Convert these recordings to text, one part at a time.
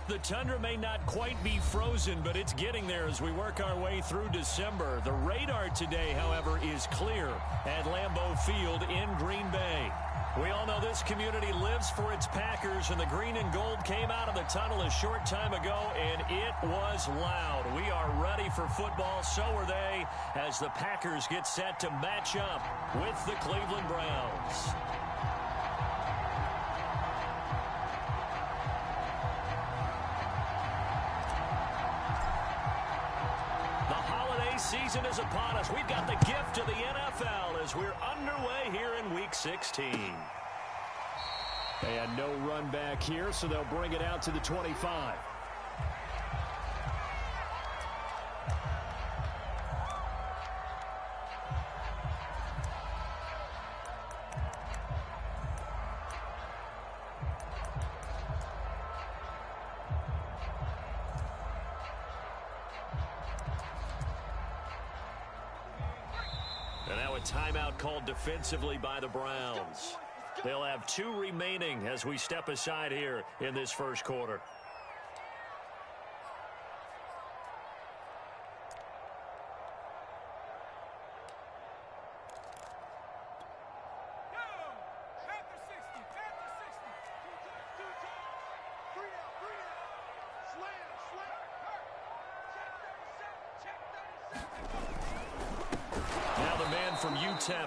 The tundra may not quite be frozen, but it's getting there as we work our way through December. The radar today, however, is clear at Lambeau Field in Green Bay. We all know this community lives for its Packers, and the green and gold came out of the tunnel a short time ago, and it was loud. We are ready for football, so are they, as the Packers get set to match up with the Cleveland Browns. Season is upon us. We've got the gift of the NFL as we're underway here in Week 16. They had no run back here, so they'll bring it out to the 25. Timeout called defensively by the Browns. They'll have 2 remaining as we step aside here in this first quarter.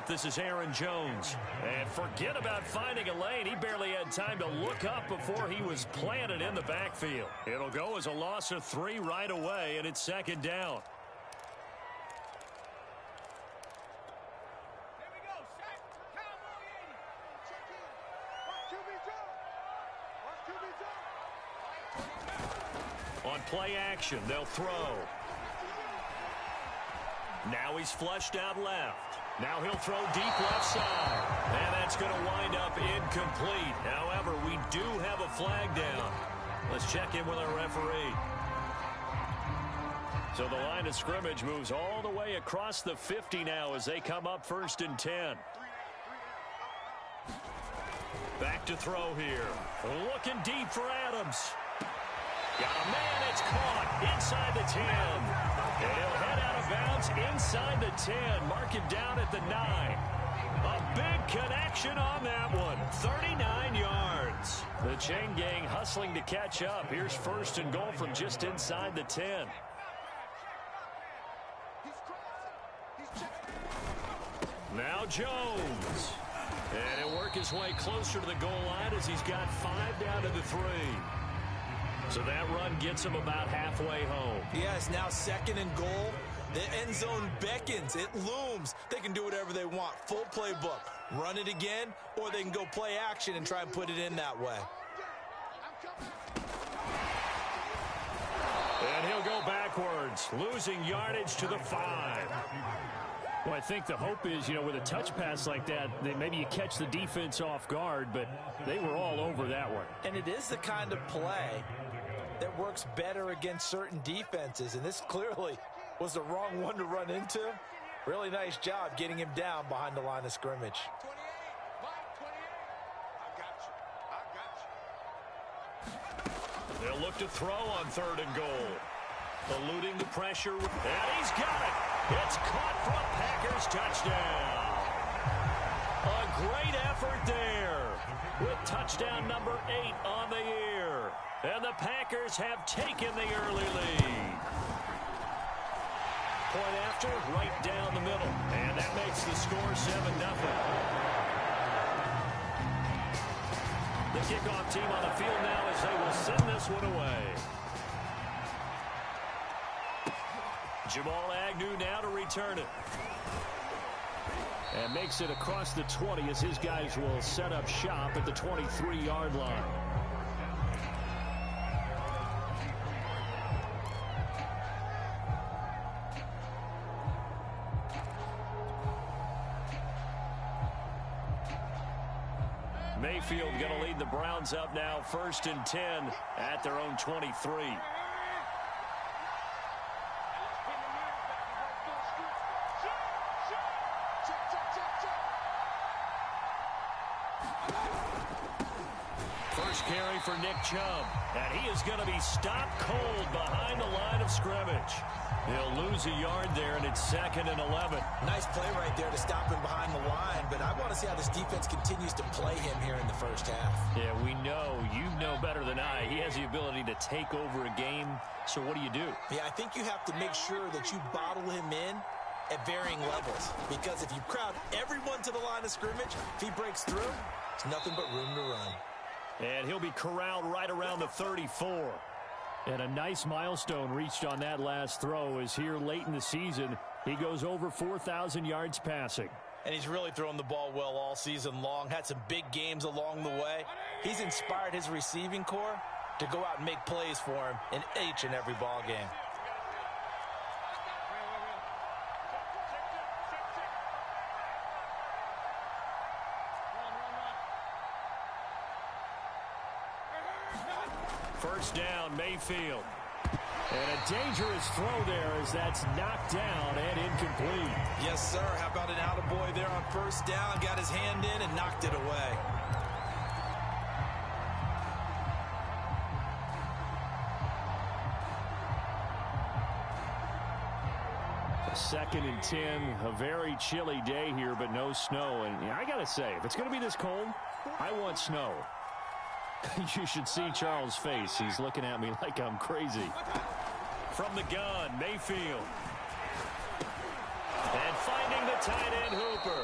This is Aaron Jones. And forget about finding a lane. He barely had time to look up before he was planted in the backfield. It'll go as a loss of 3 right away, and it's second down. On play action, they'll throw. Now he's flushed out left. Now he'll throw deep left side. And that's going to wind up incomplete. However, we do have a flag down. Let's check in with our referee. So the line of scrimmage moves all the way across the 50 now as they come up 1st and 10. Back to throw here. Looking deep for Adams. Got a man, it's caught inside the 10. And he'll head out of bounds inside the 10. Mark it down at the 9. A big connection on that one. 39 yards. The chain gang hustling to catch up. Here's 1st and goal from just inside the 10. Now Jones. And he'll work his way closer to the goal line as he's got 5 down to the 3. So that run gets him about halfway home. Yes, now 2nd and goal. The end zone beckons. It looms. They can do whatever they want. Full playbook. Run it again, or they can go play action and try and put it in that way. And he'll go backwards, losing yardage to the 5. Well, I think the hope is, with a touch pass like that maybe you catch the defense off guard, but they were all over that one. And it is the kind of play that works better against certain defenses, and this clearly was the wrong one to run into. Really nice job getting him down behind the line of scrimmage. They'll look to throw on 3rd and goal. Eluding the pressure, and he's got it. It's caught for a Packers touchdown. A great effort there with touchdown number 8 on the year. And the Packers have taken the early lead. Point after, right down the middle. And that makes the score 7-0. The kickoff team on the field now as they will send this one away. Jamal Agnew now to return it. And makes it across the 20 as his guys will set up shop at the 23-yard line. Mayfield going to lead the Browns up now 1st and 10 at their own 23. First carry for Nick Chubb. And he is going to be stopped cold behind the line of scrimmage. He'll lose a yard there, and it's 2nd and 11. Nice play right there to stop him behind the line, but I want to see how this defense continues to play him here in the first half. Yeah, we know. You know better than I. He has the ability to take over a game, so what do you do? Yeah, I think you have to make sure that you bottle him in at varying levels, because if you crowd everyone to the line of scrimmage, if he breaks through, it's nothing but room to run. And he'll be corralled right around the 34. And a nice milestone reached on that last throw is here late in the season. He goes over 4,000 yards passing. And he's really thrown the ball well all season long. Had some big games along the way. He's inspired his receiving corps to go out and make plays for him in each and every ball game. First down, Mayfield. And a dangerous throw there as that's knocked down and incomplete. Yes, sir. How about an attaboy there on first down? Got his hand in and knocked it away. A 2nd and 10, a very chilly day here, but no snow. And I got to say, if it's going to be this cold, I want snow. You should see Charles' face. He's looking at me like I'm crazy. From the gun, Mayfield. And finding the tight end, Hooper.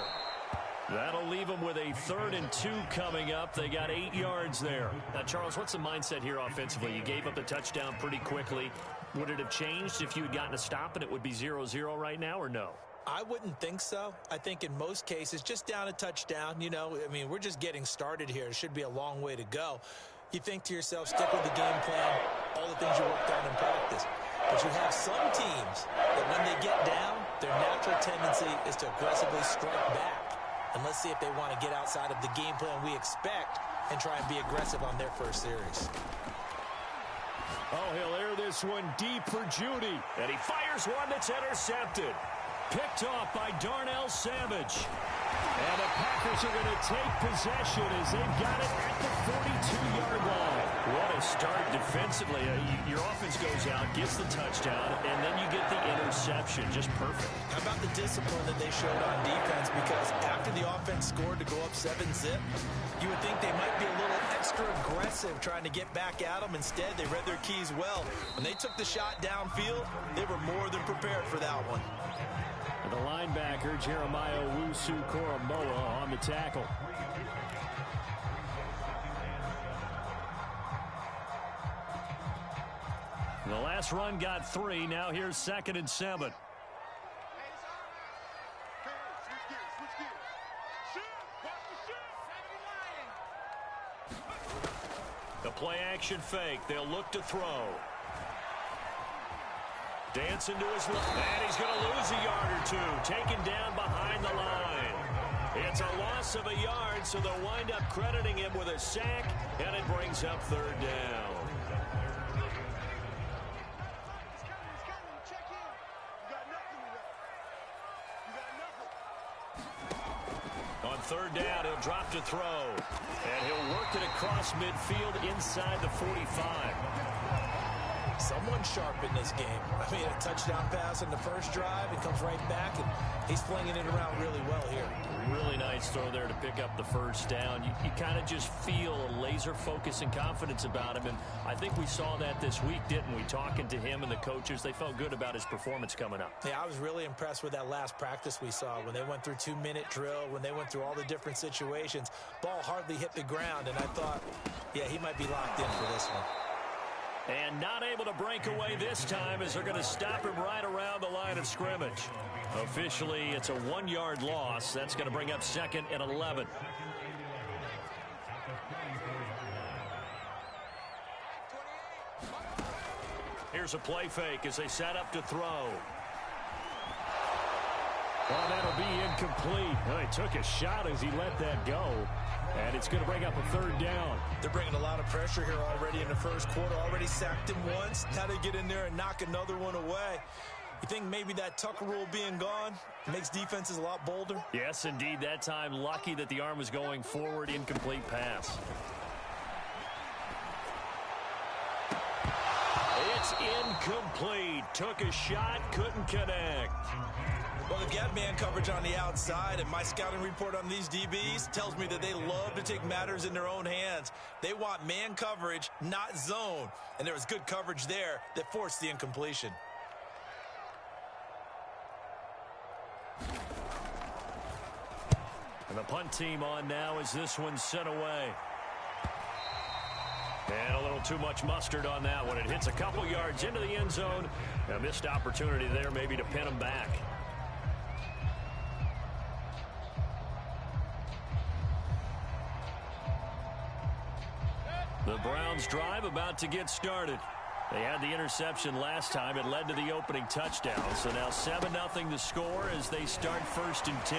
That'll leave them with a 3rd and 2 coming up. They got 8 yards there. Now, Charles, what's the mindset here offensively? You gave up the touchdown pretty quickly. Would it have changed if you had gotten a stop and it would be 0-0 right now, or no? I wouldn't think so. I think in most cases, just down a touchdown, you know, I mean, we're just getting started here. It should be a long way to go. You think to yourself, stick with the game plan, all the things you worked on in practice. But you have some teams that when they get down, their natural tendency is to aggressively strike back. And let's see if they want to get outside of the game plan we expect and try and be aggressive on their first series. Oh, he'll air this one deep for Judy. And he fires one that's intercepted. Picked off by Darnell Savage. And the Packers are going to take possession as they've got it at the 42-yard line. What a start defensively. Your offense goes out, gets the touchdown, and then you get the interception. Just perfect. How about the discipline that they showed on defense? Because after the offense scored to go up 7-zip, you would think they might be a little extra aggressive trying to get back at them. Instead, they read their keys well. When they took the shot downfield, they were more than prepared for that one. The linebacker, Jeremiah Owusu-Koramoah, on the tackle. The last run got 3. Now here's 2nd and 7. The play action fake. They'll look to throw. Dancing to his left, and he's going to lose a yard or 2. Taken down behind the line. It's a loss of a yard, so they'll wind up crediting him with a sack, and it brings up 3rd down. On 3rd down, he'll drop to throw, and he'll work it across midfield inside the 45. Someone sharp in this game. I mean, a touchdown pass in the first drive. It comes right back, and he's flinging it around really well here. Really nice throw there to pick up the first down. You kind of just feel a laser focus and confidence about him, and I think we saw that this week, didn't we? Talking to him and the coaches, they felt good about his performance coming up. Yeah, I was really impressed with that last practice we saw when they went through 2-minute drill, when they went through all the different situations. Ball hardly hit the ground, and I thought, yeah, he might be locked in for this one. And not able to break away this time as they're going to stop him right around the line of scrimmage. Officially, it's a 1-yard loss. That's going to bring up 2nd and 11. Here's a play fake as they set up to throw. Well, that'll be incomplete. Well, he took a shot as he let that go. And it's going to bring up a 3rd down. They're bringing a lot of pressure here already in the first quarter. Already sacked him once. Now they get in there and knock another one away. You think maybe that Tucker rule being gone makes defenses a lot bolder? Yes, indeed. That time, lucky that the arm was going forward. Incomplete pass. It's incomplete. Took a shot, couldn't connect. Well, they've got man coverage on the outside, and my scouting report on these DBs tells me that they love to take matters in their own hands. They want man coverage, not zone. And there was good coverage there that forced the incompletion. And the punt team on now as this one's sent away. And a little too much mustard on that one. It hits a couple yards into the end zone. A missed opportunity there maybe to pin them back. The Browns drive about to get started. They had the interception last time. It led to the opening touchdown. So now 7-0 the score as they start 1st and 10.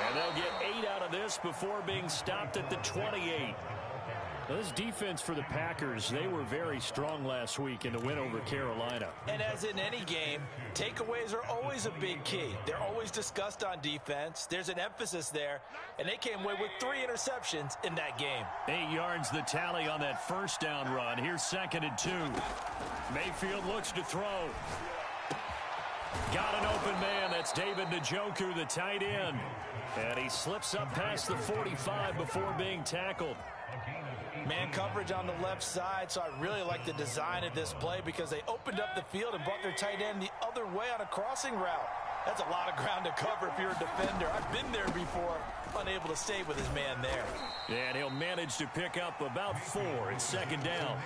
And they'll get 8 out of this before being stopped at the 28. Now, this defense for the Packers, they were very strong last week in the win over Carolina. And as in any game, takeaways are always a big key. They're always discussed on defense. There's an emphasis there, and they came away with 3 interceptions in that game. 8 yards the tally on that first down run. Here's 2nd and 2. Mayfield looks to throw. Got an open man. That's David Njoku, the tight end. And he slips up past the 45 before being tackled. Man coverage on the left side, so I really like the design of this play because they opened up the field and brought their tight end the other way on a crossing route. That's a lot of ground to cover if you're a defender. I've been there before, unable to stay with his man there. And he'll manage to pick up about 4. It's 2nd down.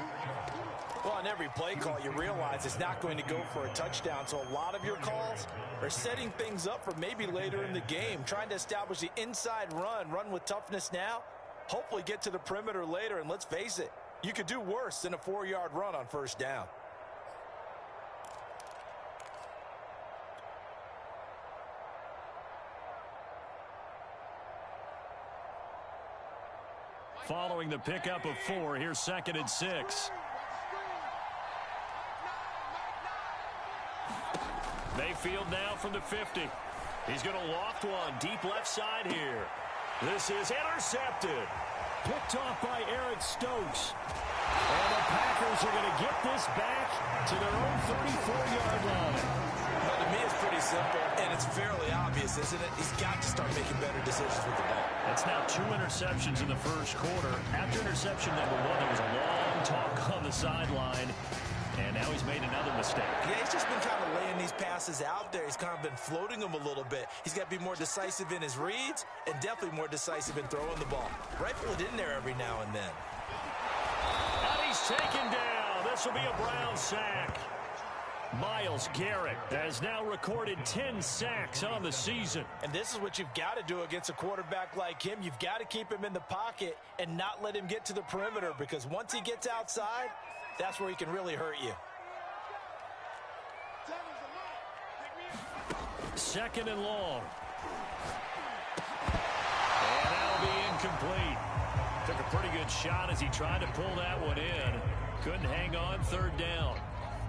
Well, on every play call, you realize it's not going to go for a touchdown, so a lot of your calls are setting things up for maybe later in the game, trying to establish the inside run with toughness now, hopefully get to the perimeter later, and let's face it, you could do worse than a 4-yard run on 1st down. Following the pickup of 4, here's 2nd and 6. Mayfield now from the 50. He's going to loft one deep left side here. This is intercepted. Picked off by Eric Stokes. And the Packers are going to get this back to their own 34-yard line. Well, to me, it's pretty simple, and it's fairly obvious, isn't it? He's got to start making better decisions with the ball. That's now 2 interceptions in the first quarter. After interception number 1, there was a long talk on the sideline. And now he's made another mistake. Yeah, he's just been kind of laying these passes out there. He's kind of been floating them a little bit. He's got to be more decisive in his reads and definitely more decisive in throwing the ball. Rifle it in there every now and then. And he's taken down. This will be a Brown sack. Myles Garrett has now recorded 10 sacks on the season. And this is what you've got to do against a quarterback like him. You've got to keep him in the pocket and not let him get to the perimeter, because once he gets outside, that's where he can really hurt you. 2nd and long. And that'll be incomplete. Took a pretty good shot as he tried to pull that one in. Couldn't hang on. 3rd down.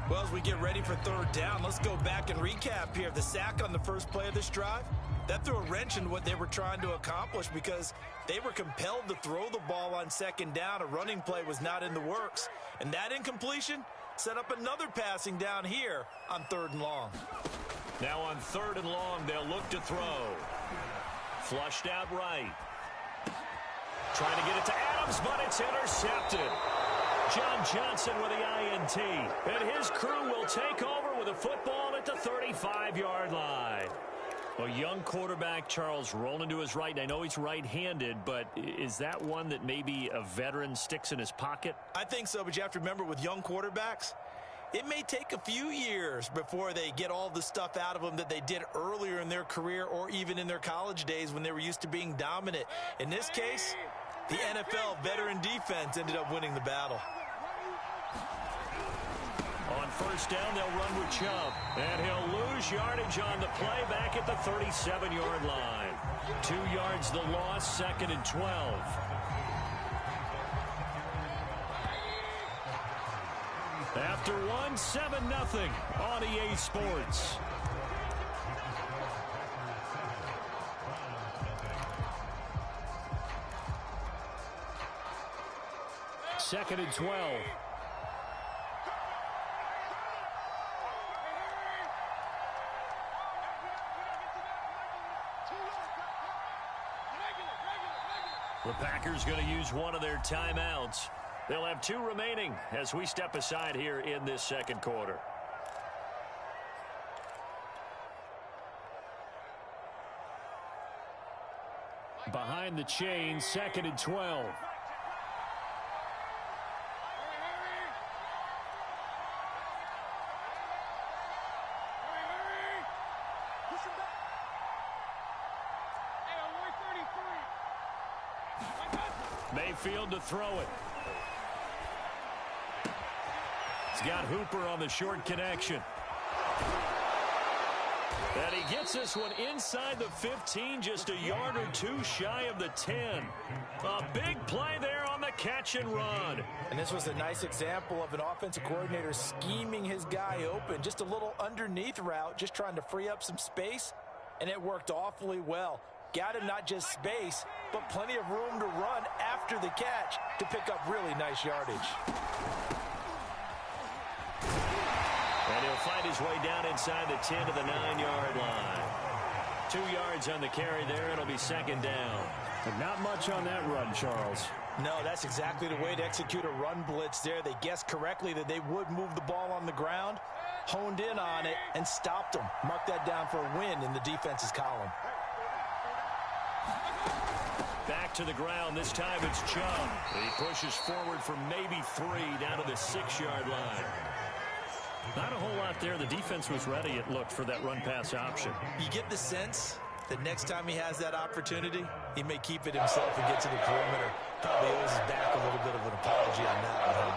Well, as we get ready for 3rd down, let's go back and recap here. The sack on the first play of this drive, that threw a wrench into what they were trying to accomplish because they were compelled to throw the ball on 2nd down. A running play was not in the works. And that incompletion set up another passing down here on 3rd and long. Now on 3rd and long, they'll look to throw. Flushed out right. Trying to get it to Adams, but it's intercepted. John Johnson with the INT. And his crew will take over with a football at the 35-yard line. A young quarterback, Charles, rolling to his right. I know he's right-handed, but is that one that maybe a veteran sticks in his pocket? I think so, but you have to remember with young quarterbacks, it may take a few years before they get all the stuff out of them that they did earlier in their career or even in their college days when they were used to being dominant. In this case, the NFL veteran defense ended up winning the battle. On 1st down, they'll run with Chubb. And he'll lose yardage on the play back at the 37-yard line. 2 yards the loss, 2nd and 12. After 1, 7-0 on EA Sports. Second and 12. The Packers going to use one of their timeouts. They'll have 2 remaining as we step aside here in this second quarter. Behind the chain, 2nd and 12. Mayfield to throw it. He's got Hooper on the short connection. And he gets this one inside the 15, just a yard or 2 shy of the 10. A big play there on the catch and run. And this was a nice example of an offensive coordinator scheming his guy open. Just a little underneath route, just trying to free up some space, and it worked awfully well. Got him not just space, but plenty of room to run after the catch to pick up really nice yardage. And he'll fight his way down inside the 10 to the 9-yard line. 2 yards on the carry there. It'll be 2nd down. And not much on that run, Charles. No, that's exactly the way to execute a run blitz there. They guessed correctly that they would move the ball on the ground, honed in on it, and stopped them. Mark that down for a win in the defense's column. Back to the ground. This time it's Chubb. He pushes forward for maybe 3 down to the 6-yard line. Not a whole lot there. The defense was ready, it looked, for that run-pass option. You get the sense that next time he has that opportunity, he may keep it himself and get to the perimeter. Probably owes his back a little bit of an apology on that one, huh?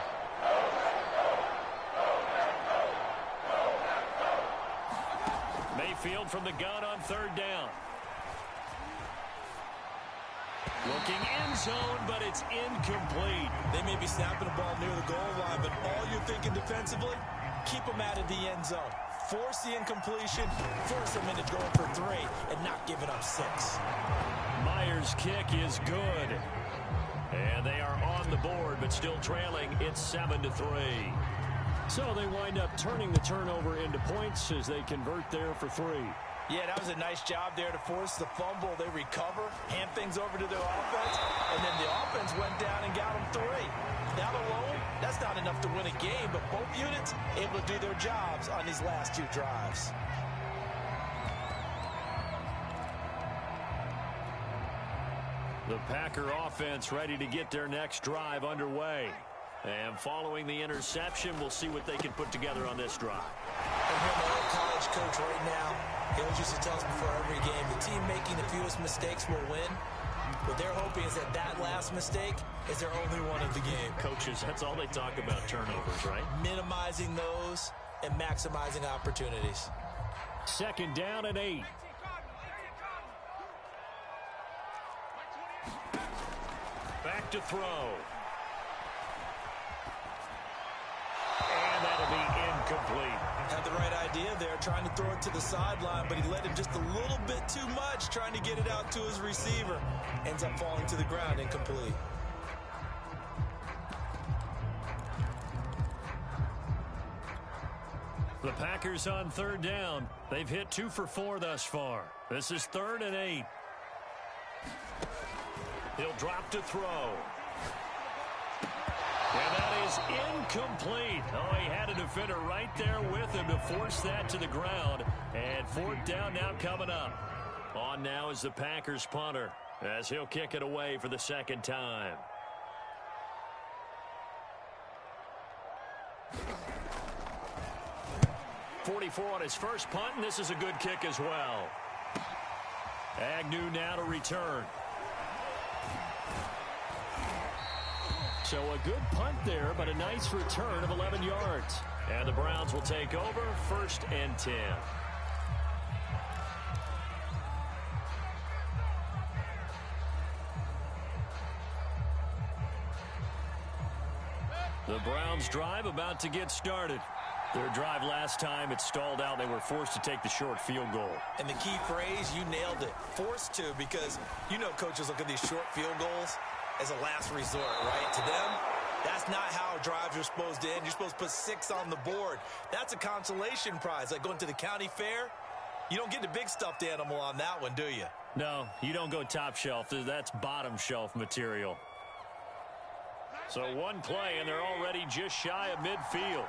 Mayfield from the gun on 3rd down. Looking end zone, but it's incomplete. They may be snapping the ball near the goal line, but all you're thinking defensively, keep them out of the end zone. Force the incompletion, force them into going for 3, and not giving up 6. Myers' kick is good. And they are on the board, but still trailing. It's 7-3. So they wind up turning the turnover into points as they convert there for 3. Yeah, that was a nice job there to force the fumble. They recover, hand things over to their offense, and then the offense went down and got them 3. That alone, that's not enough to win a game, but both units able to do their jobs on these last 2 drives. The Packer offense ready to get their next drive underway. And following the interception, we'll see what they can put together on this drive. I'm here, my old college coach right now. He always used to tell us before every game, the team making the fewest mistakes will win. What they're hoping is that that last mistake is their only one of the game. Coaches, that's all they talk about, turnovers, right? Minimizing those and maximizing opportunities. 2nd down and 8. Back to throw. And that'll be incomplete. Had the right idea there, trying to throw it to the sideline, but he let him just a little bit too much, trying to get it out to his receiver. Ends up falling to the ground, incomplete. The Packers on 3rd down. They've hit 2 for 4 thus far. This is 3rd and 8. He'll drop to throw. And that is incomplete. Oh, he had a defender right there with him to force that to the ground. And 4th down now coming up. On now is the Packers punter as he'll kick it away for the 2nd time. .44 on his first punt, and this is a good kick as well. Agnew now to return. So a good punt there, but a nice return of 11 yards. And the Browns will take over, 1st and 10. The Browns drive about to get started. Their drive last time, it stalled out. They were forced to take the short field goal. And the key phrase, you nailed it. Forced to, because you know coaches look at these short field goals as a last resort, right? To them, that's not how drives are supposed to end. You're supposed to put 6 on the board. That's a consolation prize, like going to the county fair. You don't get the big stuffed animal on that one, do you? No, you don't go top shelf. That's bottom shelf material. So one play, and they're already just shy of midfield.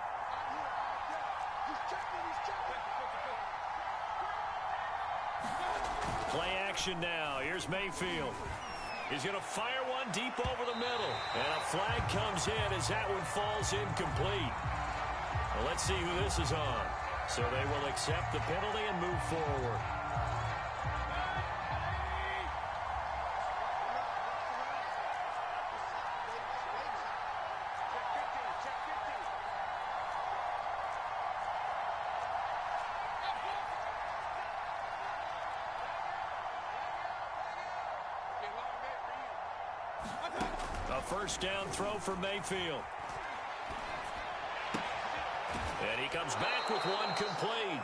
Play action now. Here's Mayfield. He's going to fire one deep over the middle. And a flag comes in as that one falls incomplete. Well, let's see who this is on. So they will accept the penalty and move forward. A first down throw for Mayfield. And he comes back with one complete.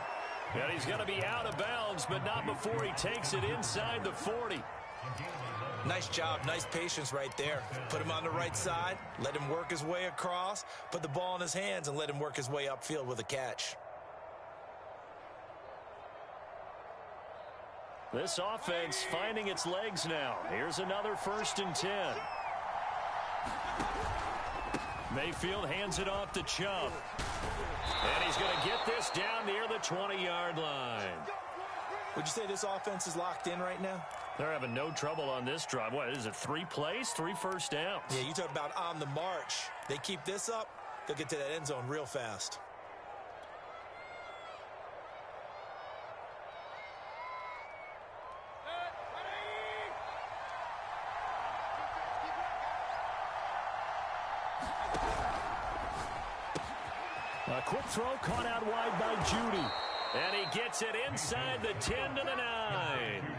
And he's going to be out of bounds, but not before he takes it inside the 40. Nice job, nice patience right there. Put him on the right side, let him work his way across, put the ball in his hands, and let him work his way upfield with a catch. This offense finding its legs now. Here's another 1st and 10. Mayfield hands it off to Chubb. And he's going to get this down near the 20-yard line. Would you say this offense is locked in right now? They're having no trouble on this drive. What is it, 3 plays, 3 first downs? Yeah, you talk about on the march. They keep this up, they'll get to that end zone real fast. A quick throw caught out wide by Judy. And he gets it inside the 10 to the 9.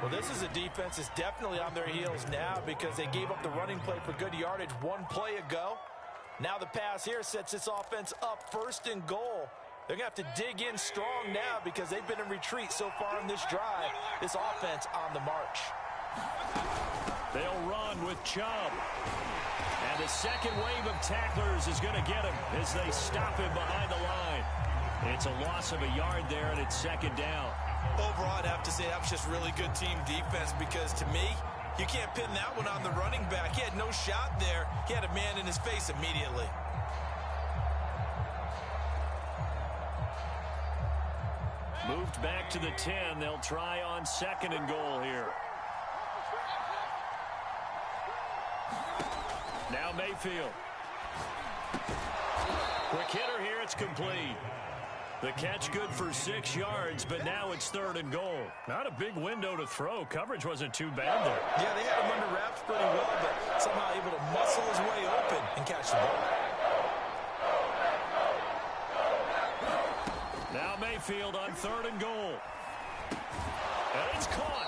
Well, this is a defense that's definitely on their heels now because they gave up the running play for good yardage one play ago. Now the pass here sets this offense up 1st and goal. They're going to have to dig in strong now because they've been in retreat so far in this drive. This offense on the march. They'll run with Chubb. And the second wave of tacklers is going to get him as they stop him behind the line. It's a loss of a yard there, and it's 2nd down. Overall, I'd have to say that was just really good team defense because, to me, you can't pin that one on the running back. He had no shot there. He had a man in his face immediately. Moved back to the 10. They'll try on 2nd and goal here. Now Mayfield. Quick hitter here. It's complete. The catch good for 6 yards, but now it's 3rd and goal. Not a big window to throw. Coverage wasn't too bad there. Yeah, they had him under wraps pretty well, but somehow able to muscle his way open and catch the ball. Now Mayfield on 3rd and goal. And it's caught.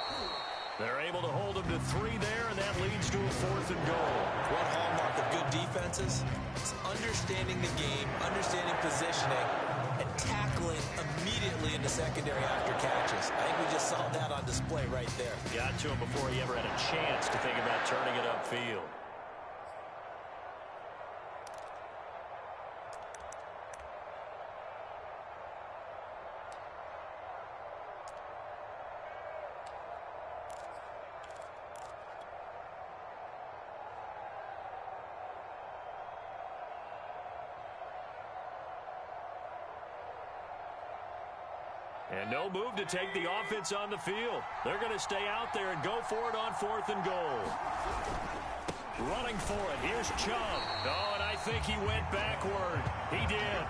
They're able to hold him to 3 there, and that leads to a 4th and goal. One hallmark of good defenses is understanding the game, understanding positioning, and tackling immediately in the secondary after catches. I think we just saw that on display right there. Got to him before he ever had a chance to think about turning it upfield. And no move to take the offense on the field. They're going to stay out there and go for it on 4th and goal. Running for it. Here's Chubb. Oh, and I think he went backward. He did.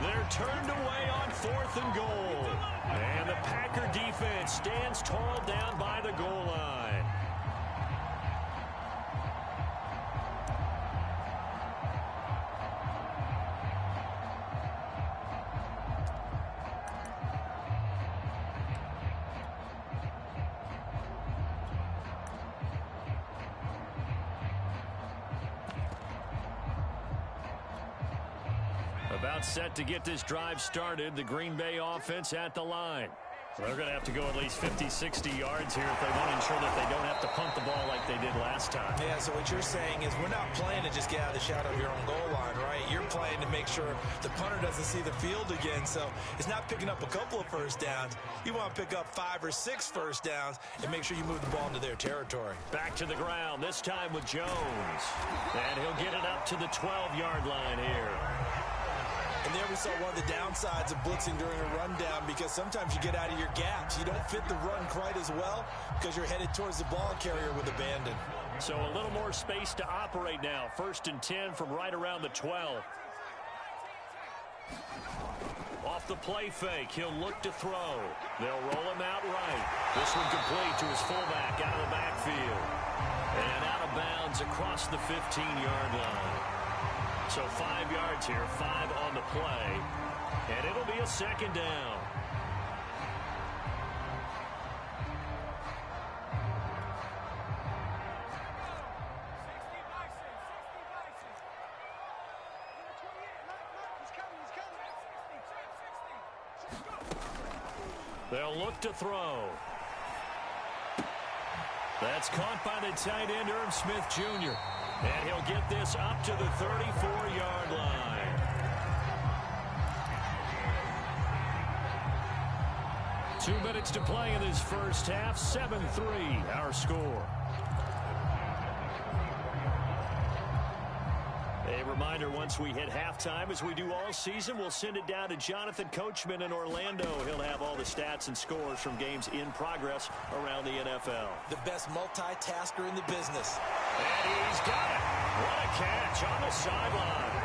They're turned away on 4th and goal. And the Packer defense stands tall down by the goal line. About set to get this drive started. The Green Bay offense at the line. They're going to have to go at least 50, 60 yards here if they want to ensure that they don't have to punt the ball like they did last last time. Yeah, so what you're saying is we're not playing to just get out of the shadow of your own goal line, right? You're playing to make sure the punter doesn't see the field again. So it's not picking up a couple of first downs. You want to pick up 5 or 6 first downs and make sure you move the ball into their territory. Back to the ground, this time with Jones. And he'll get it up to the 12-yard line here. And there we saw one of the downsides of blitzing during a rundown, because sometimes you get out of your gaps. You don't fit the run quite as well because you're headed towards the ball carrier with abandon. So a little more space to operate now. 1st and 10 from right around the 12. Off the play fake, he'll look to throw. They'll roll him out right. This one complete to his fullback out of the backfield. And out of bounds across the 15-yard line. So 5 yards here, 5 on the play. And it'll be a 2nd down. They'll look to throw. That's caught by the tight end, Irv Smith Jr. And he'll get this up to the 34-yard line. Two minutes to play in this first half. 7-3, our score. A reminder, once we hit halftime, as we do all season, we'll send it down to Jonathan Coachman in Orlando. He'll have all the stats and scores from games in progress around the NFL. The best multitasker in the business. And he's got it. What a catch on the sideline.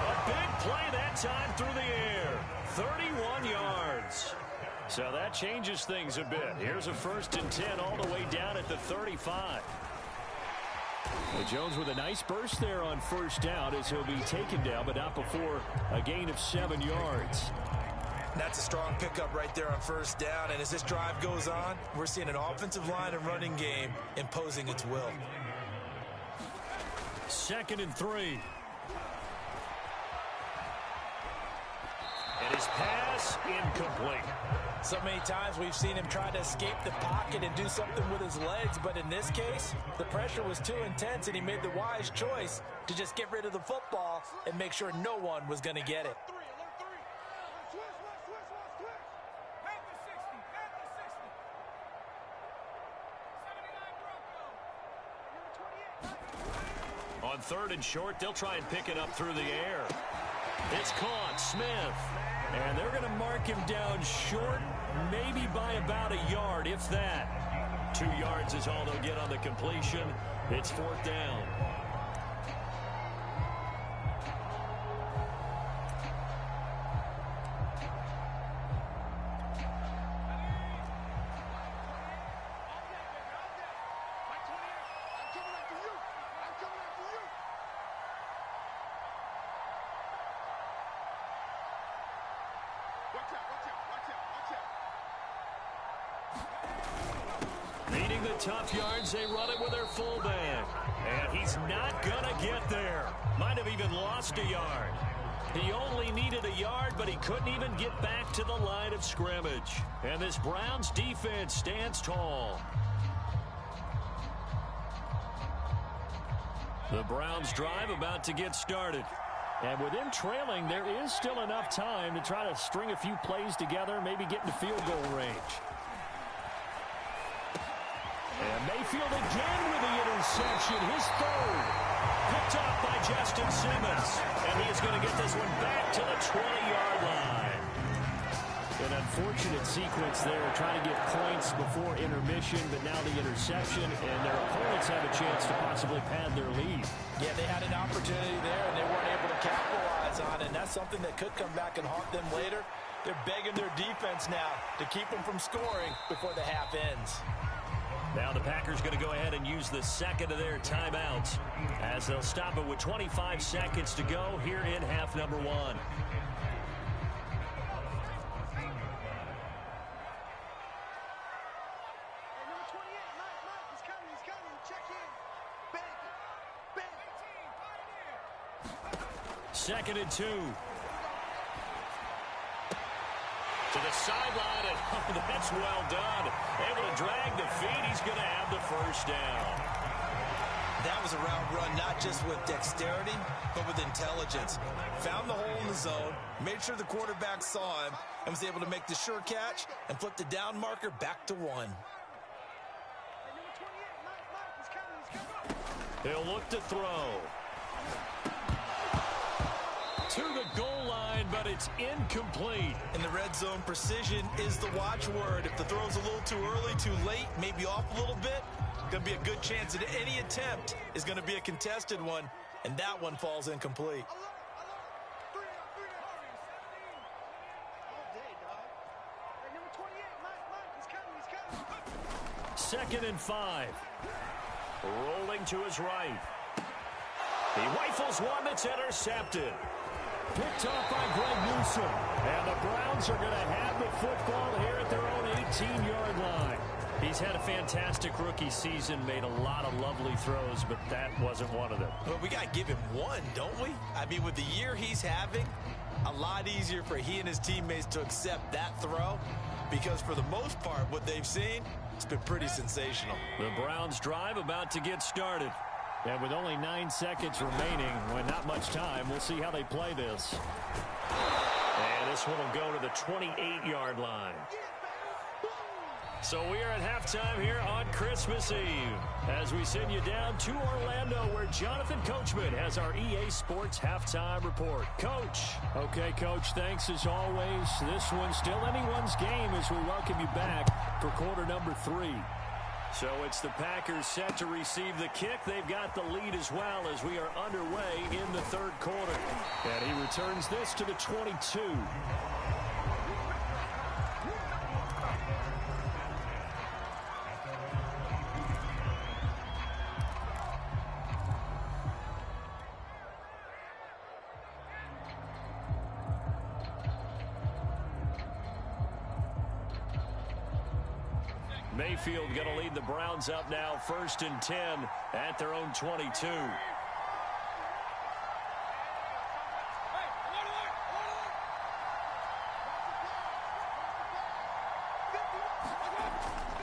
A big play that time through the air. 31 yards. So that changes things a bit. Here's a 1st and 10 all the way down at the 35. Jones with a nice burst there on 1st down as he'll be taken down, but not before a gain of 7 yards. That's a strong pickup right there on 1st down. And as this drive goes on, we're seeing an offensive line and running game imposing its will. 2nd and 3. And his pass incomplete. So many times we've seen him try to escape the pocket and do something with his legs, but in this case, the pressure was too intense and he made the wise choice to just get rid of the football and make sure no one was going to get it. On 3rd and short, they'll try and pick it up through the air. It's caught, Smith. And they're going to mark him down short, maybe by about a yard, if that. 2 yards is all they'll get on the completion. It's 4th down. Needing the tough yards, they run it with their fullback. And he's not going to get there. Might have even lost a yard. He only needed a yard, but he couldn't even get back to the line of scrimmage. And this Browns defense stands tall. The Browns drive about to get started. And with them trailing, there is still enough time to try to string a few plays together, maybe get into field goal range. And Mayfield again with the interception, his 3rd. Picked off by Justin Simmons. And he is going to get this one back to the 20-yard line. An unfortunate sequence there, trying to get points before intermission, but now the interception, and their opponents have a chance to possibly pad their lead. Yeah, they had an opportunity there, and they weren't able to capitalize on it, and that's something that could come back and haunt them later. They're begging their defense now to keep them from scoring before the half ends. Now the Packers going to go ahead and use the 2nd of their timeouts as they'll stop it with 25 seconds to go here in half number 1. Second and 2. To the sideline, and oh, that's well done. Able to drag the feet. He's going to have the 1st down. That was a route run, not just with dexterity, but with intelligence. Found the hole in the zone, made sure the quarterback saw him, and was able to make the sure catch and flip the down marker back to 1. He'll look to throw. To the goal line, but it's incomplete. In the red zone, precision is the watchword. If the throw's a little too early, too late, maybe off a little bit, going to be a good chance that any attempt is going to be a contested one, and that one falls incomplete. Second and 5. Rolling to his right. He rifles one that's intercepted. Picked off by Greg Newsom. And the Browns are going to have the football here at their own 18-yard line. He's had a fantastic rookie season, made a lot of lovely throws, but that wasn't one of them. Well, we got to give him one, don't we? I mean, with the year he's having, a lot easier for he and his teammates to accept that throw, because for the most part, what they've seen, it's been pretty sensational. The Browns drive about to get started. And with only 9 seconds remaining, when not much time, we'll see how they play this. And this one will go to the 28-yard line. So we are at halftime here on Christmas Eve as we send you down to Orlando, where Jonathan Coachman has our EA Sports halftime report. Coach. Okay, Coach, thanks as always. This one's still anyone's game as we welcome you back for quarter number 3. So it's the Packers set to receive the kick. They've got the lead as well as we are underway in the third quarter. And he returns this to the 22. Mayfield going to lead the Browns up now, 1st and 10 at their own 22.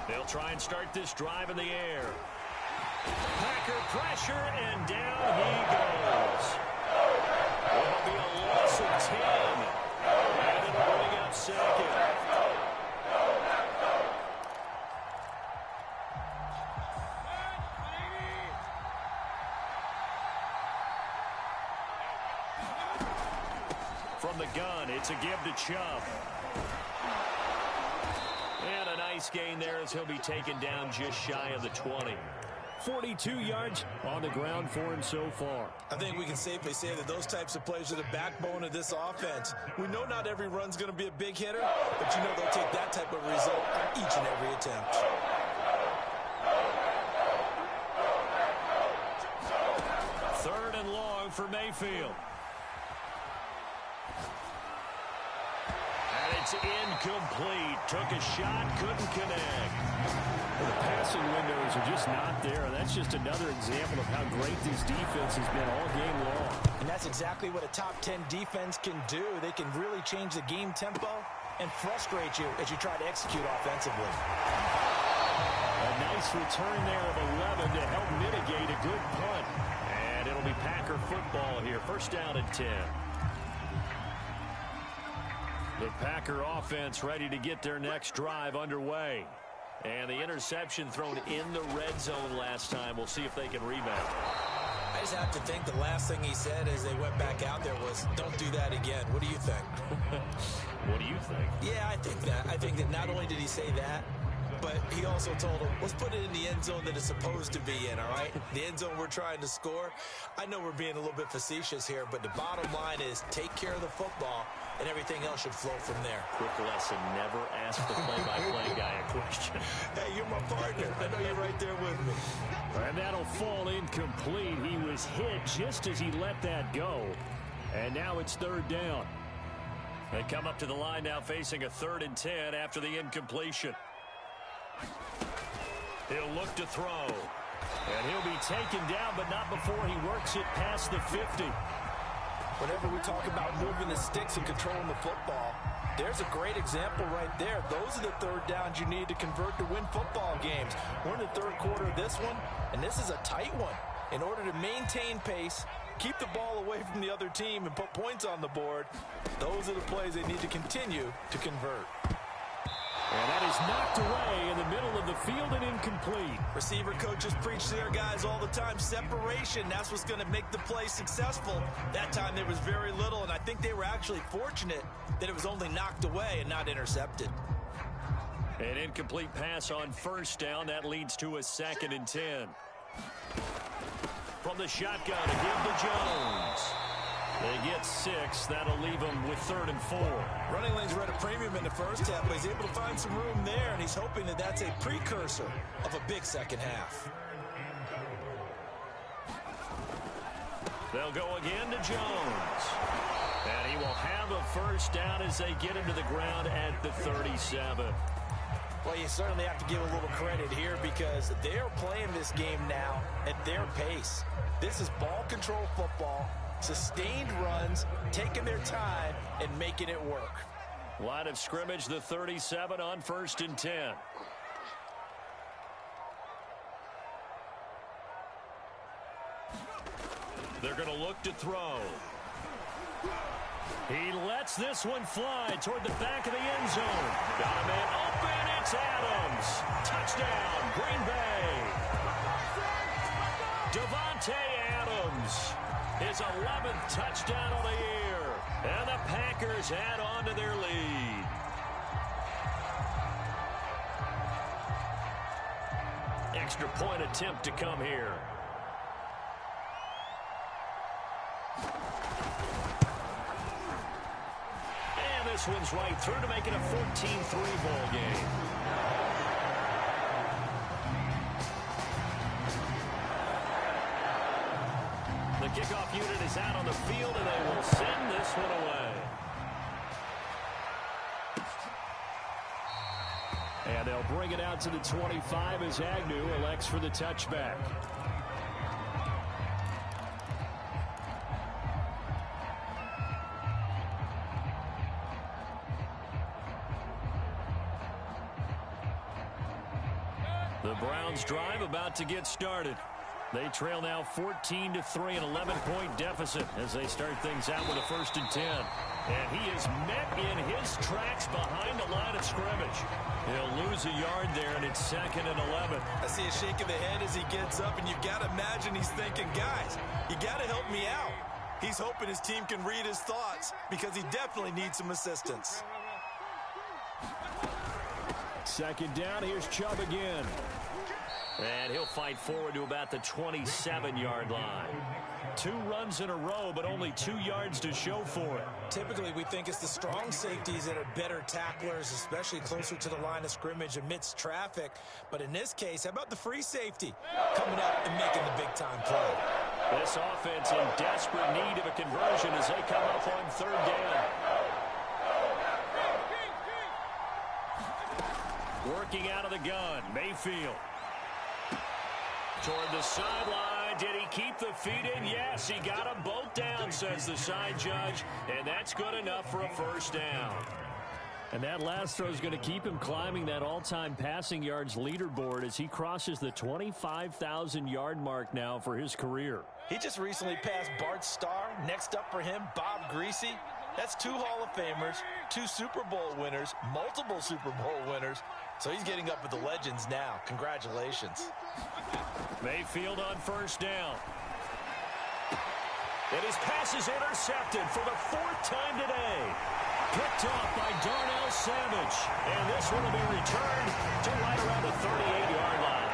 They'll try and start this drive in the air. Packer pressure, and down he goes. It'll be a loss of 10. And it'll bring up second. From the gun, it's a give to Chubb. And a nice gain there as he'll be taken down just shy of the 20. 42 yards on the ground for him so far. I think we can safely say that those types of plays are the backbone of this offense. We know not every run's going to be a big hitter, but you know they'll take that type of result on each and every attempt. Third and long for Mayfield. And it's incomplete. Took a shot, couldn't connect. Well, the passing windows are just not there. That's just another example of how great this defense has been all game long. And that's exactly what a top 10 defense can do. They can really change the game tempo and frustrate you as you try to execute offensively. A nice return there of 11 to help mitigate a good punt. And it'll be Packer football here. 1st down and 10. The Packer offense ready to get their next drive underway. And the interception thrown in the red zone last time. We'll see if they can rebound. I just have to think the last thing he said as they went back out there was, don't do that again. What do you think? What do you think? Yeah, I think that. I think that not only did he say that, but he also told him, let's put it in the end zone that it's supposed to be in, all right? The end zone we're trying to score. I know we're being a little bit facetious here, but the bottom line is take care of the football, and everything else should flow from there. Quick lesson, never ask the play-by-play guy a question. Hey, you're my partner. I know you're right there with me. And that'll fall incomplete. He was hit just as he let that go. And now it's 3rd down. They come up to the line now facing a 3rd and 10 after the incompletion. He'll look to throw. And he'll be taken down, but not before he works it past the 50. Whenever we talk about moving the sticks and controlling the football, there's a great example right there. Those are the 3rd downs you need to convert to win football games. We're in the 3rd quarter of this one, and this is a tight one. In order to maintain pace, keep the ball away from the other team, and put points on the board, those are the plays they need to continue to convert. And that is knocked away in the middle of the field and incomplete. Receiver coaches preach to their guys all the time. Separation, that's what's going to make the play successful. That time there was very little, and I think they were actually fortunate that it was only knocked away and not intercepted. An incomplete pass on first down. That leads to a 2nd and 10. From the shotgun to give to Jones. They get 6. That'll leave them with 3rd and 4. Running lanes were at a premium in the first half, but he's able to find some room there, and he's hoping that that's a precursor of a big second half. They'll go again to Jones. And he will have a first down as they get him to the ground at the 37. Well, you certainly have to give a little credit here because they're playing this game now at their pace. This is ball control football, sustained runs, taking their time, and making it work. Line of scrimmage, the 37 on 1st and 10. They're going to look to throw. He lets this one fly toward the back of the end zone. Got a man open. It's Adams. Touchdown, Green Bay. Devontae Adams. His 11th touchdown of the year. And the Packers add on to their lead. Extra point attempt to come here. And this one's right through to make it a 14-3 ball game. The kickoff unit is out on the field, and they will send this one away. And they'll bring it out to the 25 as Agnew elects for the touchback. The Browns drive about to get started. They trail now 14-3, an 11-point deficit as they start things out with a 1st and 10. And he is met in his tracks behind the line of scrimmage. He'll lose a yard there, and it's 2nd and 11. I see a shake of the head as he gets up, and you've got to imagine he's thinking, guys, you got to help me out. He's hoping his team can read his thoughts because he definitely needs some assistance. 2nd down, here's Chubb again. And he'll fight forward to about the 27-yard line. 2 runs in a row, but only 2 yards to show for it. Typically, we think it's the strong safeties that are better tacklers, especially closer to the line of scrimmage amidst traffic. But in this case, how about the free safety coming up and making the big-time play? This offense in desperate need of a conversion as they come up on 3rd down. Working out of the gun, Mayfield. Toward the sideline. Did he keep the feet in? Yes, he got them both down, says the side judge. And that's good enough for a 1st down. And that last throw is going to keep him climbing that all-time passing yards leaderboard as he crosses the 25,000-yard mark now for his career. He just recently passed Bart Starr. Next up for him, Bob Greasy. That's 2 Hall of Famers, 2 Super Bowl winners, multiple Super Bowl winners. So he's getting up with the legends now. Congratulations. Mayfield on 1st down. And his pass is intercepted for the 4th time today. Picked off by Darnell Savage. And this one will be returned to right around the 38-yard line.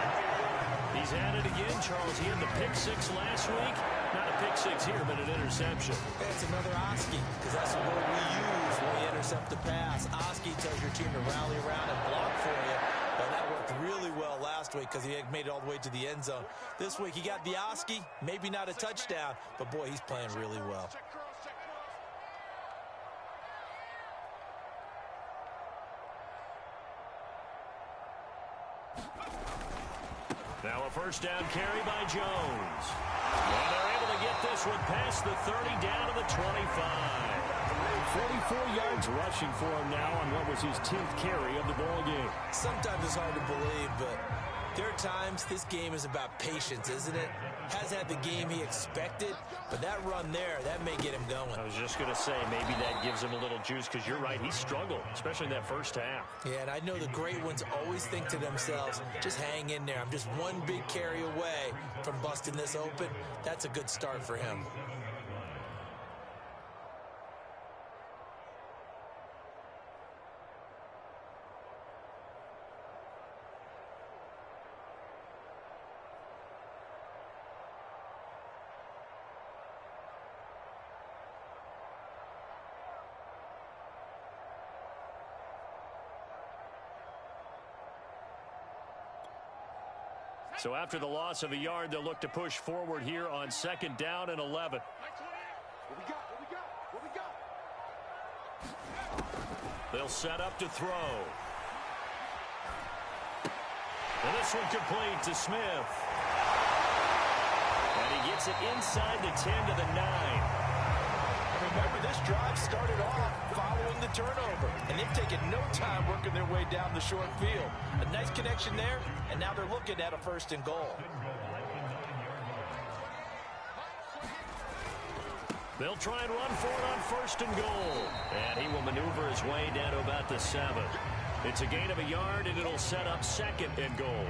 He's at it again, Charles. He had the pick 6 last week. Not a pick 6 here, but an interception. That's another Oski, because that's the word we use when we intercept the pass. Oski tells your team to rally around and block for you. But that worked really well last week because he had made it all the way to the end zone. This week he got the Oski, maybe not a touchdown, but boy, he's playing really well. Now a 1st down carry by Jones. And they're able to get this one past the 30 down to the 25. 44 yards rushing for him now on what was his 10th carry of the ball game. Sometimes it's hard to believe, but There are times this game is about patience, isn't it? Has had the game he expected, but that run there, that may get him going. I was just going to say, maybe that gives him a little juice, because you're right, he struggled, especially in that first half. Yeah, and I know the great ones always think to themselves, just hang in there. I'm just one big carry away from busting this open. That's a good start for him. So after the loss of a yard, they'll look to push forward here on 2nd down and 11. They'll set up to throw. And this one complete to Smith. And he gets it inside the 10 to the 9. Remember, this drive started off following the turnover, and they've taken no time working their way down the short field. A nice connection there, and now they're looking at a 1st and goal. They'll try and run for it on 1st and goal. And he will maneuver his way down to about the 7. It's a gain of a yard, and it'll set up 2nd and goal.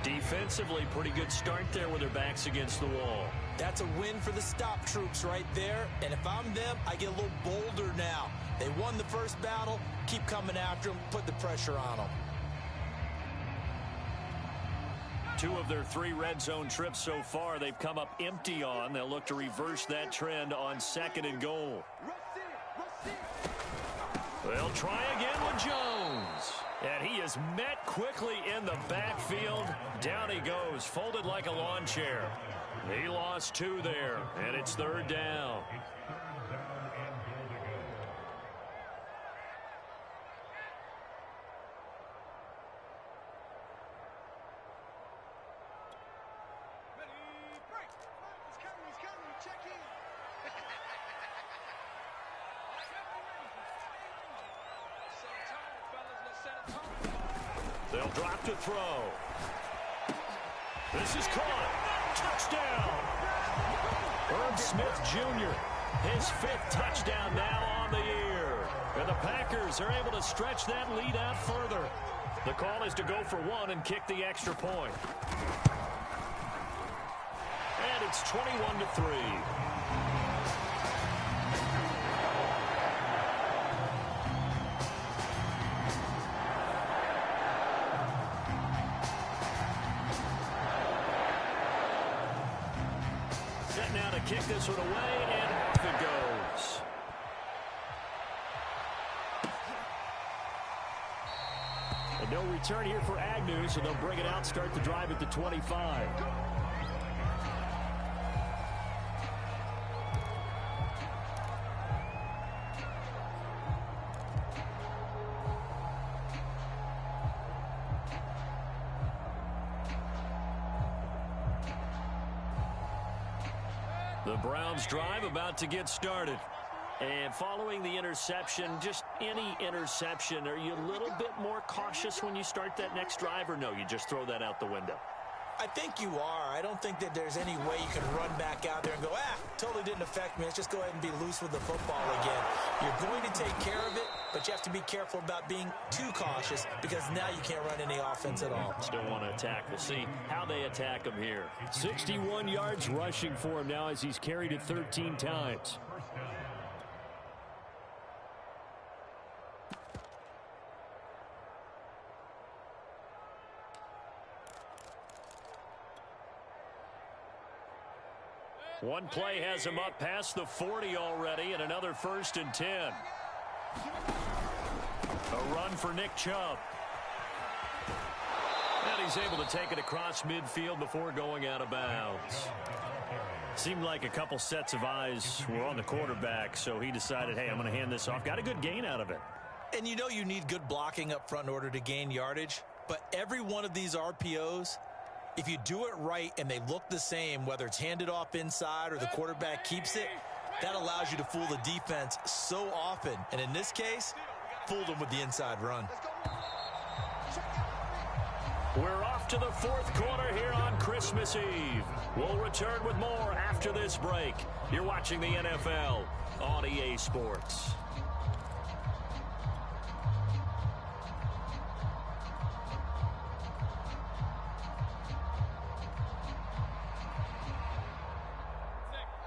Defensively, pretty good start there with their backs against the wall. That's a win for the stop troops right there. And if I'm them, I get a little bolder now. They won the first battle. Keep coming after them. Put the pressure on them. 2 of their 3 red zone trips so far, they've come up empty on. They'll look to reverse that trend on 2nd and goal. They'll try again with Jones. And he is met quickly in the backfield. Down he goes, folded like a lawn chair. He lost 2 there, and it's 3rd down. They'll drop to throw. This is caught. Touchdown. Herb Smith Jr., his 5th touchdown now on the year. And the Packers are able to stretch that lead out further. The call is to go for 1 and kick the extra point. And it's 21-3. Now to kick this one away, and off it goes. And no return here for Agnew, so they'll bring it out, start the drive at the 25. The Browns drive about to get started. And following the interception, just any interception, are you a little bit more cautious when you start that next drive, or no, you just throw that out the window? I think you are. I don't think that there's any way you can run back out there and go, totally didn't affect me. Let's just go ahead and be loose with the football again. You're going to take care of it, but you have to be careful about being too cautious, because now you can't run any offense at all. Still want to attack. We'll see how they attack him here. 61 yards rushing for him now as he's carried it 13 times. One play has him up past the 40 already, and another 1st and 10. A run for Nick Chubb. And he's able to take it across midfield before going out of bounds. Seemed like a couple sets of eyes were on the quarterback, so he decided, hey, I'm going to hand this off. Got a good gain out of it. And you know you need good blocking up front in order to gain yardage, but every one of these RPOs, if you do it right and they look the same, whether it's handed off inside or the quarterback keeps it, that allows you to fool the defense so often. And in this case, fooled them with the inside run. We're off off to the fourth quarter here on Christmas Eve. We'll return with more after this break. You're watching the NFL on EA Sports.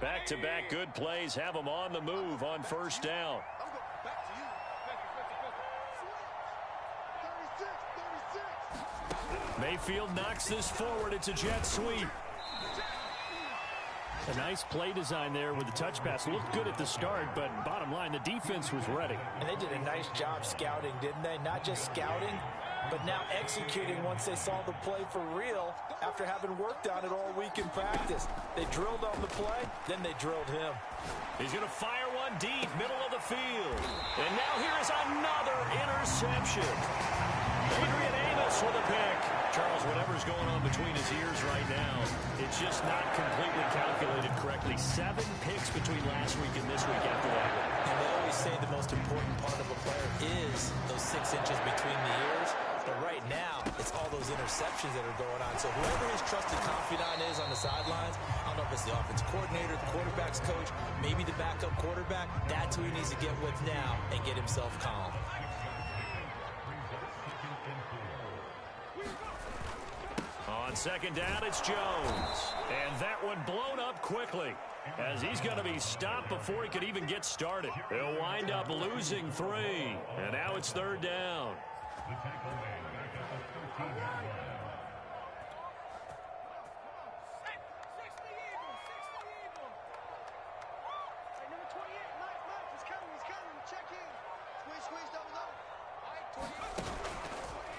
Back-to-back good plays have them on the move on first down. Mayfield knocks this forward. It's a jet sweep. A nice play design there with the touch pass. Looked good at the start, but bottom line, the defense was ready. And they did a nice job scouting, didn't they? Not just scouting, but now executing once they saw the play for real after having worked on it all week in practice. They drilled on the play, then they drilled him. He's going to fire one deep, middle of the field. And now here is another interception. Adrian Amos with a pick. Charles, whatever's going on between his ears right now, it's just not completely calculated correctly. 7 picks between last week and this week after that. And they always say the most important part of a player is those 6 inches between the ears. But right now, it's all those interceptions that are going on. So whoever his trusted confidant is on the sidelines, I don't know if it's the offense coordinator, the quarterback's coach, maybe the backup quarterback, that's who he needs to get with now and get himself calm. On second down, it's Jones. And that one blown up quickly as he's going to be stopped before he could even get started. They'll wind up losing 3. And now it's third down.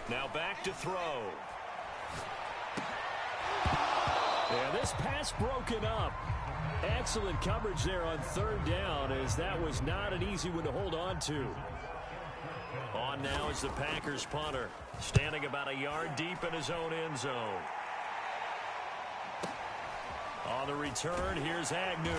Now back to throw. Yeah, this pass broken up. Excellent coverage there on third down, as that was not an easy one to hold on to. On now is the Packers punter, standing about a yard deep in his own end zone. On the return, here's Agnew.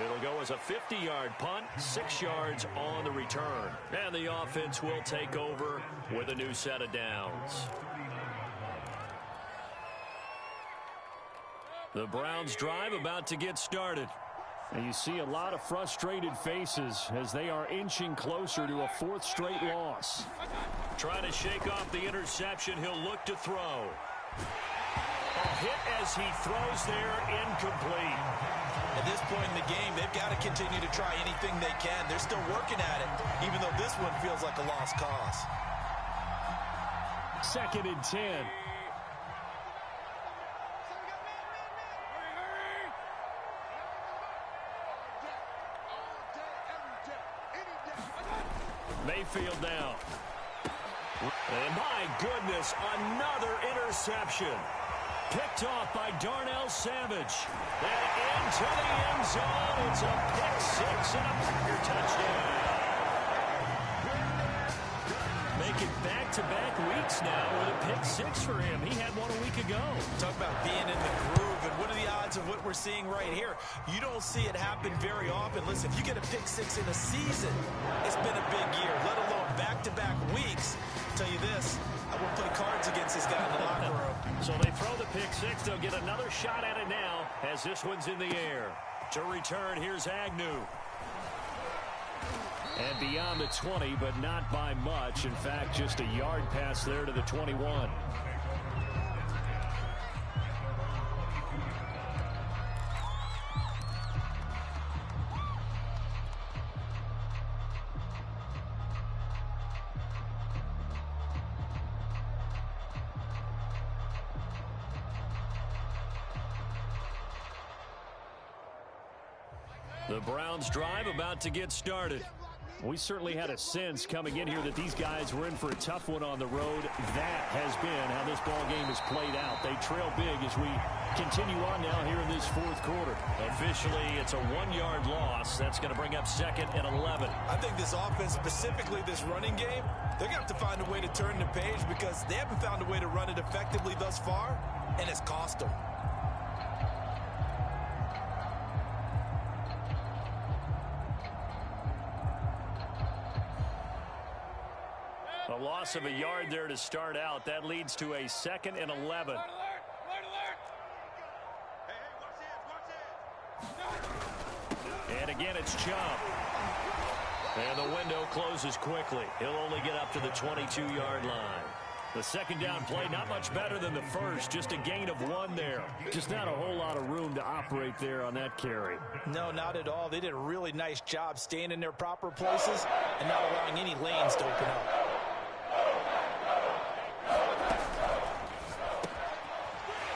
It'll go as a 50-yard punt, 6 yards on the return. And the offense will take over with a new set of downs. The Browns drive about to get started. And you see a lot of frustrated faces as they are inching closer to a 4th straight loss. Trying to shake off the interception. He'll look to throw. A hit as he throws there, incomplete. At this point in the game, they've got to continue to try anything they can. They're still working at it, even though this one feels like a lost cause. 2nd and 10. Mayfield now. And my goodness, another interception. Picked off by Darnell Savage. And into the end zone. It's a pick 6 and a Packer touchdown. Making back-to-back weeks now with a pick 6 for him. He had one a week ago. Talk about being in the groove, and what are the odds of what we're seeing right here? You don't see it happen very often. Listen, if you get a pick 6 in a season, it's been a big year, let alone back-to-back weeks. I'll tell you this, I won't play cards against this guy in the locker room. So they throw the pick 6. They'll get another shot at it now as this one's in the air. To return, here's Agnew. And beyond the 20, but not by much. In fact, just a yard pass there to the 21. The Browns drive about to get started. We certainly had a sense coming in here that these guys were in for a tough one on the road. That has been how this ball game has played out. They trail big as we continue on now here in this 4th quarter. Officially, it's a 1-yard loss. That's going to bring up 2nd and 11. I think this offense, specifically this running game, they're going to have to find a way to turn the page because they haven't found a way to run it effectively thus far, and it's cost them. A loss of a yard there to start out. That leads to a 2nd and 11. And again, it's Chubb. And the window closes quickly. He'll only get up to the 22-yard line. The 2nd down play, not much better than the first. Just a gain of 1 there. Just not a whole lot of room to operate there on that carry. No, not at all. They did a really nice job staying in their proper places and not allowing any lanes to open up.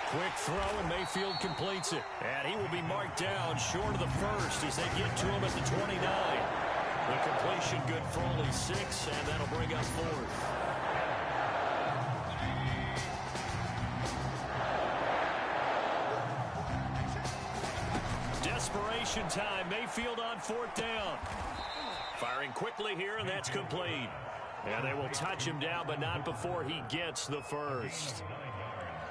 Quick throw, and Mayfield completes it. And he will be marked down short of the first as they get to him at the 29. The completion good for only 6, and that'll bring up 4th. Desperation time. Mayfield on 4th down. Firing quickly here, and that's complete. And they will touch him down, but not before he gets the first.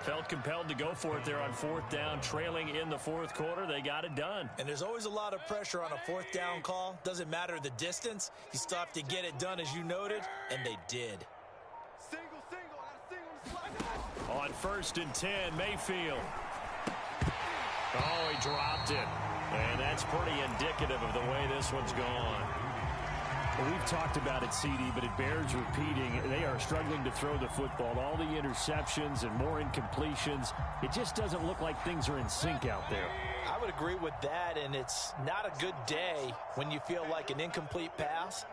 Felt compelled to go for it there on 4th down, trailing in the 4th quarter. They got it done. And there's always a lot of pressure on a 4th down call. Doesn't matter the distance. You still have to get it done, as you noted, and they did. On 1st and 10, Mayfield. Oh, he dropped it. And that's pretty indicative of the way this one's gone. Well, we've talked about it, CD, but it bears repeating. They are struggling to throw the football. All the interceptions and more incompletions. It just doesn't look like things are in sync out there. I would agree with that, and it's not a good day when you feel like an incomplete pass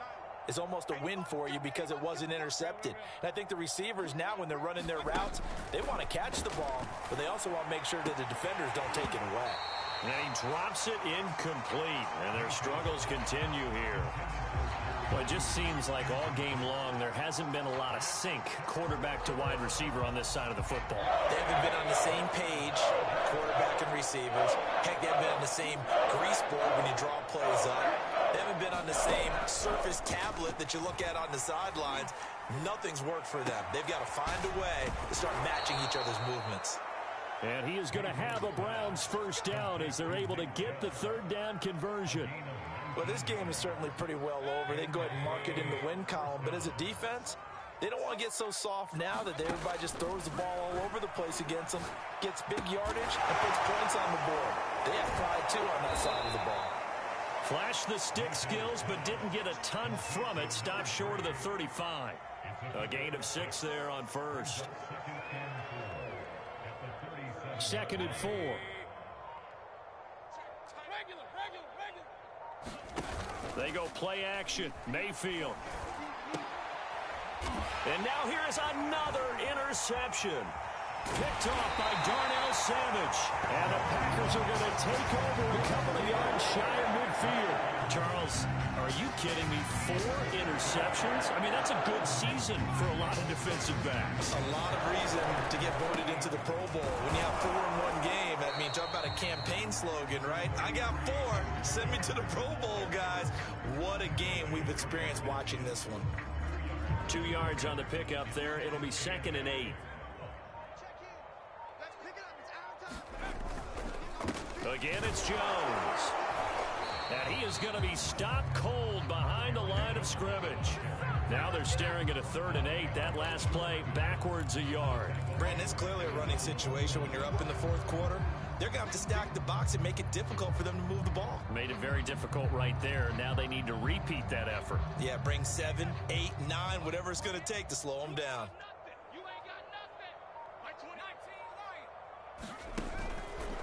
is almost a win for you because it wasn't intercepted. And I think the receivers now, when they're running their routes, they want to catch the ball, but they also want to make sure that the defenders don't take it away. And he drops it incomplete, and their struggles continue here. Well, it just seems like all game long there hasn't been a lot of sync quarterback to wide receiver on this side of the football. They haven't been on the same page, quarterback and receivers. Heck, they haven't been on the same grease board when you draw plays up. They haven't been on the same surface tablet that you look at on the sidelines. Nothing's worked for them. They've got to find a way to start matching each other's movements. And he is going to have a Browns 1st down as they're able to get the 3rd down conversion. Well, this game is certainly pretty well over. They can go ahead and mark it in the win column. But as a defense, they don't want to get so soft now that everybody just throws the ball all over the place against them, gets big yardage, and puts points on the board. They have pride, too, on that side of the ball. Flashed the stick skills, but didn't get a ton from it. Stopped short of the 35. A gain of 6 there on 1st. 2nd and 4. They go play action. Mayfield. And now here is another interception. Picked off by Darnell Savage. And the Packers are going to take over a couple of yards shy of midfield. Charles, are you kidding me? 4 interceptions? I mean, that's a good season for a lot of defensive backs. A lot of reason to get voted into the Pro Bowl. When you have 4 in one game, I mean, talk about a campaign slogan, right? I got 4. Send me to the Pro Bowl, guys. What a game we've experienced watching this one. 2 yards on the pickup there. It'll be 2nd and 8. Again, it's Jones. And he is going to be stopped cold behind the line of scrimmage. Now they're staring at a 3rd and 8. That last play, backwards a yard. Brandon, it's clearly a running situation when you're up in the 4th quarter. They're going to have to stack the box and make it difficult for them to move the ball. Made it very difficult right there. Now they need to repeat that effort. Yeah, bring 7, 8, 9, whatever it's going to take to slow them down.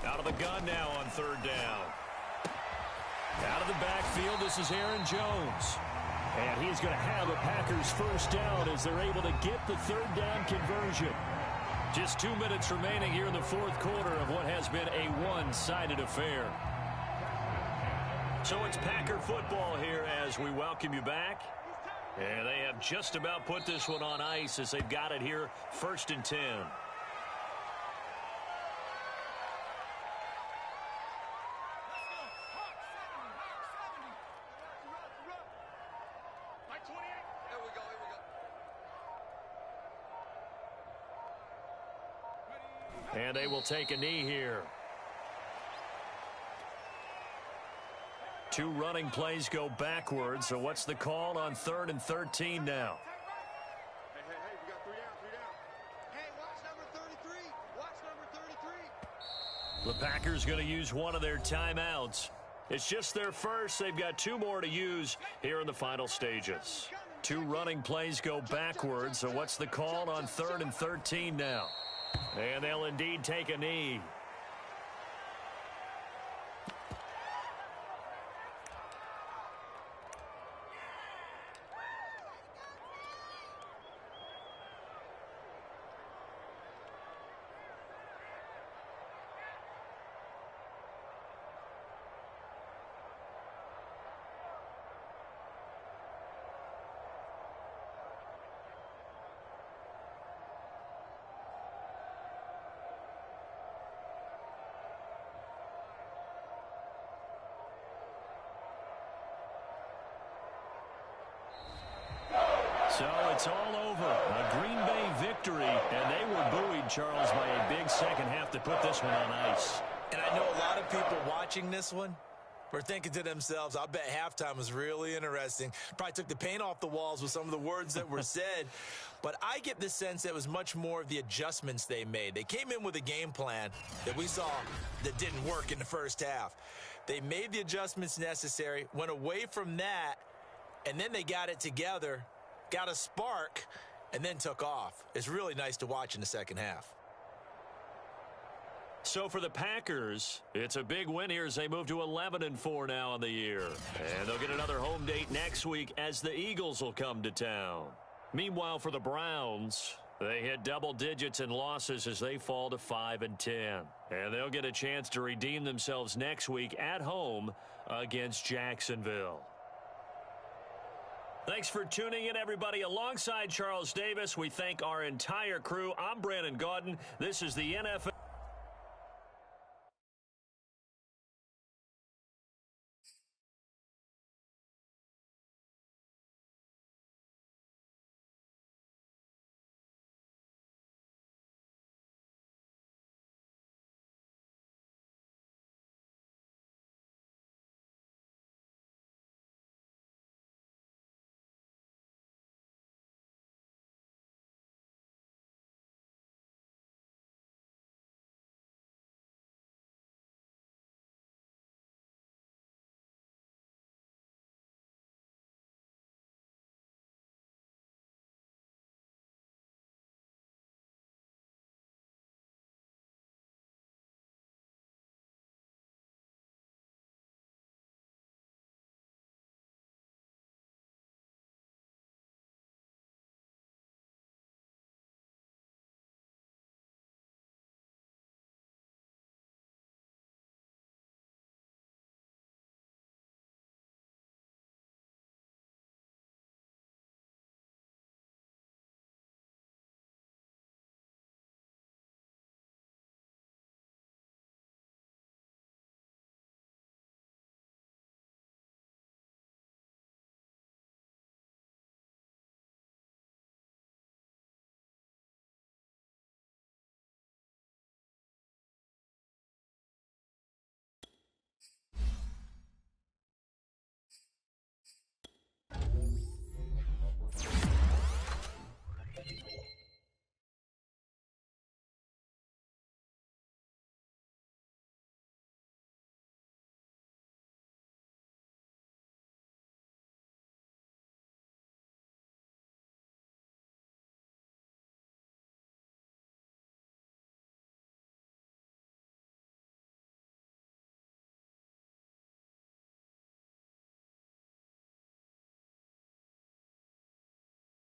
Out of the gun now on 3rd down. Out of the backfield, this is Aaron Jones. And he's going to have a Packers 1st down as they're able to get the 3rd down conversion. Just 2 minutes remaining here in the 4th quarter of what has been a one-sided affair. So it's Packer football here as we welcome you back. And they have just about put this one on ice as they've got it here, 1st and 10. And they will take a knee here. 2 running plays go backwards. So what's the call on 3rd and 13 now? The Packers going to use one of their timeouts. It's just their first. They've got 2 more to use here in the final stages. 2 running plays go backwards, so what's the call on 3rd and 13 now? And they'll indeed take a knee. So it's all over. A Green Bay victory, and they were buoyed, Charles, by a big second half to put this one on ice. And I know a lot of people watching this one were thinking to themselves, I bet halftime was really interesting. Probably took the paint off the walls with some of the words that were said. But I get the sense that it was much more of the adjustments they made. They came in with a game plan that we saw that didn't work in the first half. They made the adjustments necessary, went away from that, and then they got it together, got a spark, and then took off. It's really nice to watch in the second half. So for the Packers, it's a big win here as they move to 11-4 now on the year. And they'll get another home date next week as the Eagles will come to town. Meanwhile, for the Browns, they hit double digits in losses as they fall to 5-10. And they'll get a chance to redeem themselves next week at home against Jacksonville. Thanks for tuning in, everybody. Alongside Charles Davis, we thank our entire crew. I'm Brandon Gaudin. This is the NFL